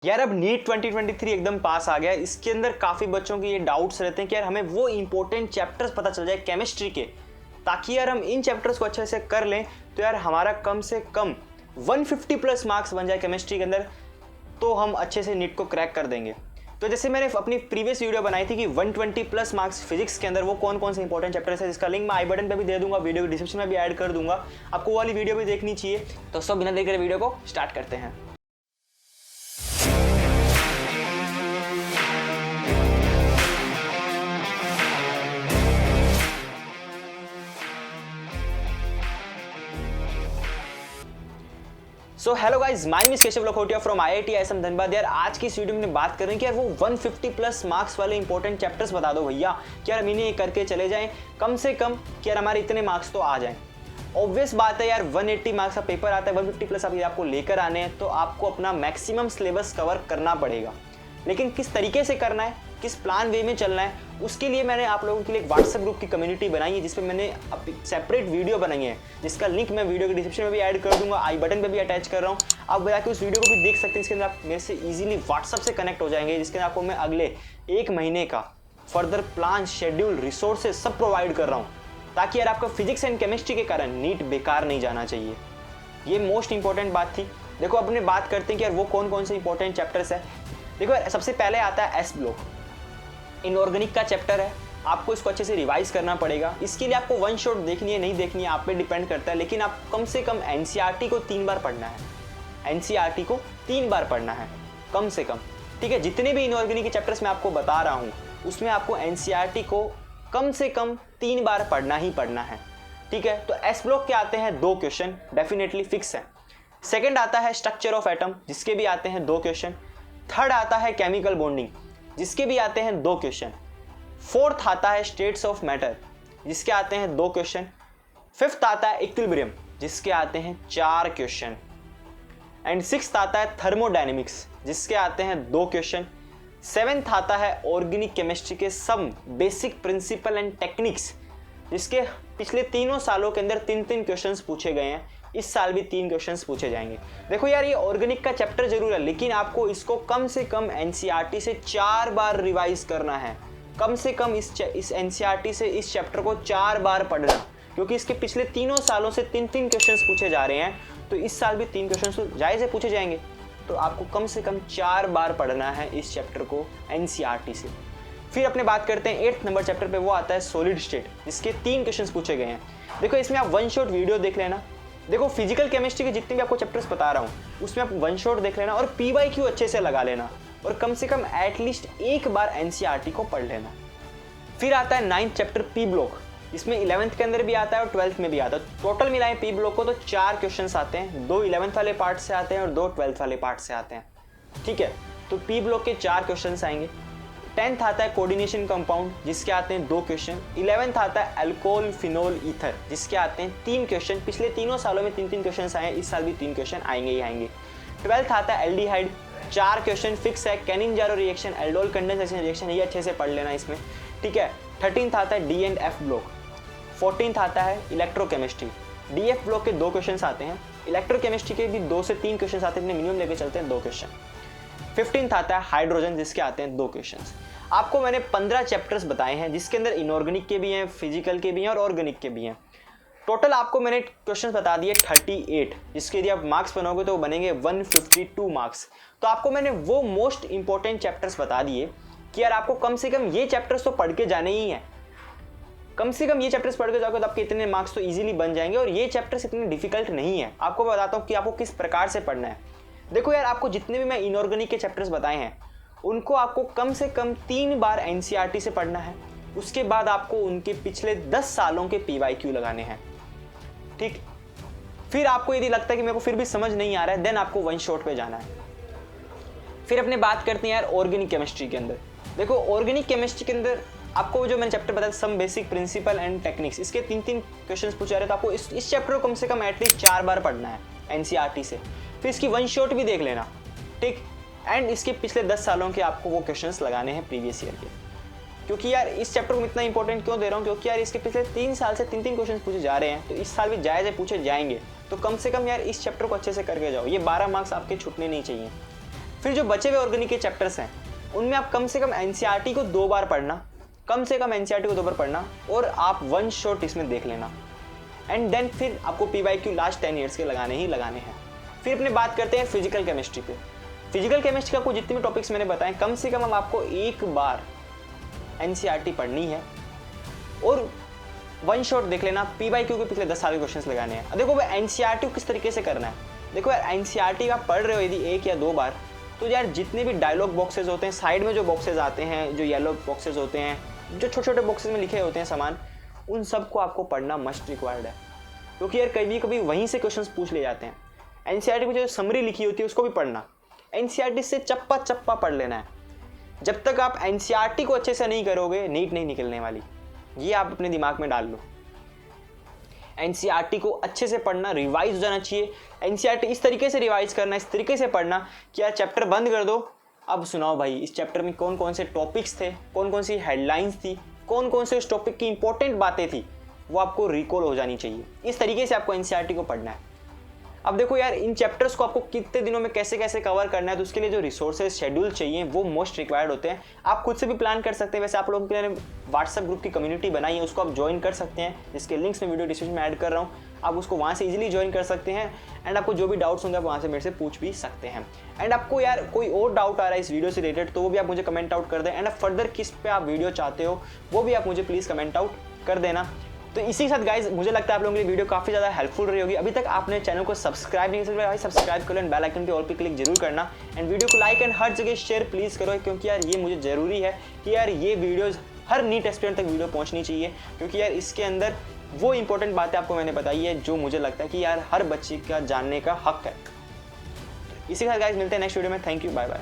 यार अब नीट 2023 एकदम पास आ गया। इसके अंदर काफ़ी बच्चों के ये डाउट्स रहते हैं कि यार हमें वो इंपॉर्टेंट चैप्टर्स पता चल जाए केमिस्ट्री के, ताकि यार हम इन चैप्टर्स को अच्छे से कर लें तो यार हमारा कम से कम 150 प्लस मार्क्स बन जाए केमिस्ट्री के अंदर, तो हम अच्छे से नीट को क्रैक कर देंगे। तो जैसे मैंने अपनी प्रीवियस वीडियो बनाई थी कि 120 प्लस मार्क्स फिजिक्स के अंदर वो कौन कौन से इंपॉर्टेंट चैप्टर्स है, जिसका लिंक मैं आई बटन पे भी दे दूंगा, वीडियो के डिस्क्रिप्शन में भी ऐड कर दूंगा, आपको वो वाली वीडियो भी देखनी चाहिए। तो सब बिना देख वीडियो को स्टार्ट करते हैं। So hello guys, my name is Keshav Lakhotia from IIT ISM Dhanbad. यार आज की इस वीडियो में बात कर रहे हैं कि यार वो 150 प्लस मार्क्स वाले इंपॉर्टेंट चैप्टर्स बता दो भैया, कि यार हम इन्हें करके चले जाएं कम से कम, कि यार हमारे इतने मार्क्स तो आ जाएं। ऑब्वियस बात है यार, 180 मार्क्स का पेपर आता है, 150 प्लस आपको लेकर आने हैं तो आपको अपना मैक्सिमम सिलेबस कवर करना पड़ेगा। लेकिन किस तरीके से करना है, किस प्लान वे में चलना है, उसके लिए मैंने आप लोगों के लिए एक व्हाट्सएप ग्रुप की कम्युनिटी बनाई है, जिसपे मैंने सेपरेट वीडियो बनाई है, जिसका लिंक मैं वीडियो के डिस्क्रिप्शन में भी ऐड कर दूंगा, आई बटन पे भी अटैच कर रहा हूँ। आप जाके उस वीडियो को भी देख सकते हैं। इसके अंदर आप मेरे से इजीली व्हाट्सएप से कनेक्ट हो जाएंगे, जिसके अंदर आपको मैं अगले 1 महीने का फर्दर प्लान, शेड्यूल, रिसोर्सेज सब प्रोवाइड कर रहा हूँ, ताकि यार आपका फिजिक्स एंड केमिस्ट्री के कारण नीट बेकार नहीं जाना चाहिए। ये मोस्ट इंपॉर्टेंट बात थी। देखो अपने बात करते हैं कि यार वो कौन कौन से इंपॉर्टेंट चैप्टर्स है। देखो यार सबसे पहले आता है एस ब्लॉक, इनऑर्गेनिक का चैप्टर है। आपको इसको अच्छे से रिवाइज करना पड़ेगा। इसके लिए आपको वन शॉट देखनी है नहीं देखनी है आप पे डिपेंड करता है, लेकिन आप कम से कम एनसीईआरटी को 3 बार पढ़ना है। एनसीईआरटी को 3 बार पढ़ना है कम से कम, ठीक है। जितने भी इनऑर्गेनिक के चैप्टर्स मैं आपको बता रहा हूँ उसमें आपको एनसीईआरटी को कम से कम 3 बार पढ़ना ही पढ़ना है, ठीक है। तो एस ब्लॉक के आते हैं 2 क्वेश्चन, डेफिनेटली फिक्स है। सेकेंड आता है स्ट्रक्चर ऑफ एटम, जिसके भी आते हैं 2 क्वेश्चन। थर्ड आता है केमिकल बॉन्डिंग, जिसके भी आते हैं 2 क्वेश्चन। फोर्थ आता है स्टेट्स ऑफ मैटर, जिसके आते हैं 2 क्वेश्चन। फिफ्थ आता है इक्विलिब्रियम, जिसके आते हैं 4 क्वेश्चन। एंड सिक्स्थ आता है थर्मोडायनेमिक्स, जिसके आते हैं 2 क्वेश्चन। सेवेंथ आता है ऑर्गेनिक केमिस्ट्री के some basic principle and techniques, जिसके पिछले 3 सालों के अंदर 3 क्वेश्चंस पूछे गए हैं। इस साल भी 3 क्वेश्चंस पूछे जाएंगे। देखो यार ये ऑर्गेनिक का चैप्टर जरूर है, लेकिन आपको इसको कम से कम एनसीईआरटी से 4 बार रिवाइज करना है। कम से कम इस एनसीईआरटी से इस चैप्टर को 4 बार पढ़ना, क्योंकि इसके पिछले 3 सालों से 3 क्वेश्चंस पूछे जा रहे हैं, तो इस साल भी 3 क्वेश्चंस तो जायज़ है पूछे जाएंगे। तो आपको कम से कम 4 बार पढ़ना है इस चैप्टर को एनसीईआरटी से। फिर अपने बात करते हैं 8th नंबर चैप्टर पे, वो आता है सॉलिड स्टेट, जिसके 3 क्वेश्चंस पूछे गए हैं। देखो इसमें आप वन शॉट वीडियो देख लेना। देखो फिजिकल केमिस्ट्री के जितने भी आपको चैप्टर्स बता रहा हूँ उसमें आप वन शॉट देख लेना और PYQ अच्छे से लगा लेना, और कम से कम एटलीस्ट 1 बार एनसीईआरटी को पढ़ लेना। फिर आता है 9th चैप्टर पी ब्लॉक, इसमें 11th के अंदर भी आता है और 12th में भी आता है। टोटल मिलाएं पी ब्लॉक को तो 4 क्वेश्चंस आते हैं, 2 11th वाले पार्ट से आते हैं और 2 12th वाले पार्ट से आते हैं, ठीक है। तो पी ब्लॉक के 4 क्वेश्चंस आएंगे। 10th आता है कोऑर्डिनेशन कंपाउंड, जिसके आते हैं 2 क्वेश्चन। 11th आता है अल्कोहल फिनोल ईथर, जिसके आते हैं 3 क्वेश्चन। पिछले 3 सालों में 3 क्वेश्चन आए हैं, इस साल भी 3 क्वेश्चन आएंगे ही आएंगे। 12th आता है एल्डिहाइड, 4 क्वेश्चन फिक्स है। कैनिन-जारो रिएक्शन, एल्डोल कंडेंसेशन रिएक्शन, ये अच्छे से पढ़ लेना इसमें, ठीक है। 13th आता है D and F block. 14th आता है इलेक्ट्रोकेमिस्ट्री। DF ब्लॉक के 2 क्वेश्चन आते हैं। इलेक्ट्रोकेमिस्ट्री के भी 2 से 3 क्वेश्चन आते हैं, मिनिमम लेके चलते हैं 2 क्वेश्चन। 15th आता है हाइड्रोजन, जिसके आते हैं 2 क्वेश्चन। आपको मैंने 15 चैप्टर्स बताए हैं, जिसके अंदर इनऑर्गेनिक के भी हैं, फिजिकल के भी हैं और ऑर्गेनिक के भी हैं। टोटल आपको मैंने क्वेश्चंस बता दिए 38, जिसके यदि आप मार्क्स बनाओगे तो वो बनेंगे 152 मार्क्स। तो आपको मैंने वो मोस्ट इंपॉर्टेंट चैप्टर्स बता दिए कि यार आपको कम से कम ये चैप्टर्स तो पढ़ के जाने ही हैं। कम से कम ये चैप्टर्स पढ़ के जाओगे तो आपके इतने मार्क्स तो इजीली बन जाएंगे, और ये चैप्टर्स इतने डिफिकल्ट नहीं है। आपको बताता हूँ कि आपको किस प्रकार से पढ़ना है। देखो यार आपको जितने भी मैं इनऑर्गेनिक के चैप्टर्स बताए हैं उनको आपको कम से कम 3 बार एनसीईआरटी से पढ़ना है। उसके बाद आपको उनके पिछले 10 सालों के PYQ लगाने हैं, ठीक। फिर आपको यदि लगता है कि मेरे को फिर भी समझ नहीं आ रहा है, देन आपको वन शॉट पे जाना है। फिर अपने बात करते हैं यार ऑर्गेनिक केमिस्ट्री के अंदर। देखो ऑर्गेनिक केमिस्ट्री के अंदर आपको जो मैंने चैप्टर बताया some basic principle and techniques, इसके 3 क्वेश्चंस पूछे जा रहे हैं, तो आपको इस चैप्टर को कम से कम एटलीस्ट 4 बार पढ़ना है एनसीईआरटी से। फिर इसकी वन शॉट भी देख लेना, ठीक। एंड इसके पिछले 10 सालों के आपको वो क्वेश्चंस लगाने हैं प्रीवियस ईयर के। क्योंकि यार इस चैप्टर को इतना इंपॉर्टेंट क्यों दे रहा हूँ, क्योंकि यार इसके पिछले 3 साल से 3 क्वेश्चन पूछे जा रहे हैं, तो इस साल भी जायज़ पूछे जाएंगे। तो कम से कम यार इस चैप्टर को अच्छे से करके जाओ, ये 12 मार्क्स आपके छूटने नहीं चाहिए। फिर जो बचे हुए ऑर्गेनिक के चैप्टर्स हैं उनमें आप कम से कम एनसीईआरटी को 2 बार पढ़ना, कम से कम एनसीईआरटी को 2 बार पढ़ना और आप 1 शॉट इसमें देख लेना। एंड देन फिर आपको पीवाईक्यू लास्ट 10 ईयर्स के लगाने ही लगाने हैं। फिर अपने बात करते हैं फिजिकल केमिस्ट्री पे। फिजिकल केमिस्ट्री का आपको जितने भी टॉपिक्स मैंने बताए कम से कम आपको 1 बार एनसीईआरटी पढ़नी है और 1 शॉट देख लेना। पीवाईक्यू के पिछले 10 साल के क्वेश्चंस लगाने हैं। अब देखो भाई एनसीईआरटी को किस तरीके से करना है। देखो यार एनसीईआरटी आप पढ़ रहे हो यदि 1 या 2 बार, तो यार जितने भी डायलॉग बॉक्सेस होते हैं, साइड में जो बॉक्सेस आते हैं, जो येलो बॉक्सेस होते हैं, जो छोटे छोटे बॉक्सेस में लिखे होते हैं सामान, उन सबको आपको पढ़ना मस्ट रिक्वायर्ड है। क्योंकि यार कभी कभी वहीं से क्वेश्चंस पूछ ले जाते हैं। एनसीईआरटी में जो समरी लिखी होती है उसको भी पढ़ना, एनसीईआरटी से चप्पा चप्पा पढ़ लेना है। जब तक आप एनसीईआरटी को अच्छे से नहीं करोगे नीट नहीं निकलने वाली, ये आप अपने दिमाग में डाल लो। एनसीईआरटी को अच्छे से पढ़ना, रिवाइज हो जाना चाहिए। एनसीईआरटी इस तरीके से रिवाइज करना, इस तरीके से पढ़ना कि यार चैप्टर बंद कर दो, अब सुनाओ भाई इस चैप्टर में कौन कौन से टॉपिक्स थे, कौन कौन सी हेडलाइंस थी, कौन कौन से उस टॉपिक की इंपॉर्टेंट बातें थी, वो आपको रिकॉल हो जानी चाहिए। इस तरीके से आपको एनसीईआरटी को पढ़ना है। अब देखो यार इन चैप्टर्स को आपको कितने दिनों में कैसे कैसे कवर करना है, तो उसके लिए जो रिसोर्सेज शेड्यूल चाहिए वो मोस्ट रिक्वायर्ड होते हैं। आप खुद से भी प्लान कर सकते हैं। वैसे आप लोगों के लिए व्हाट्सएप ग्रुप की कम्युनिटी बनाई है, उसको आप ज्वाइन कर सकते हैं, जिसके लिंक्स मैं वीडियो डिस्क्रिप्शन में ऐड कर रहा हूँ। आप उसको वहाँ से इजीली ज्वाइन कर सकते हैं एंड आपको जो भी डाउट्स होंगे आप वहाँ से मेरे से पूछ भी सकते हैं। एंड आपको यार कोई और डाउट आ रहा है इस वीडियो से रिलेटेड तो वो भी आप मुझे कमेंट आउट कर दें। एंड फर्दर किस पे आप वीडियो चाहते हो वो भी आप मुझे प्लीज़ कमेंट आउट कर देना। तो इसी के साथ गाइज मुझे लगता है आप लोगों के लिए वीडियो काफ़ी ज़्यादा हेल्पफुल रही होगी। अभी तक आपने चैनल को सब्सक्राइब नहीं किया, सब्सक्राइब करो एंड बेल आइकन पे ऑल पे क्लिक जरूर करना। एंड वीडियो को लाइक एंड हर जगह शेयर प्लीज़ करो, क्योंकि यार ये मुझे ज़रूरी है कि यार ये वीडियोज़ हर नीट एस्पिरेंट तक वीडियो पहुँचनी चाहिए, क्योंकि यार इसके अंदर वो इंपॉर्टेंट बातें आपको मैंने बताई है जो मुझे लगता है कि यार हर बच्चे का जानने का हक है। इसी के साथ गाइज मिलते हैं नेक्स्ट वीडियो में। Thank you, bye bye.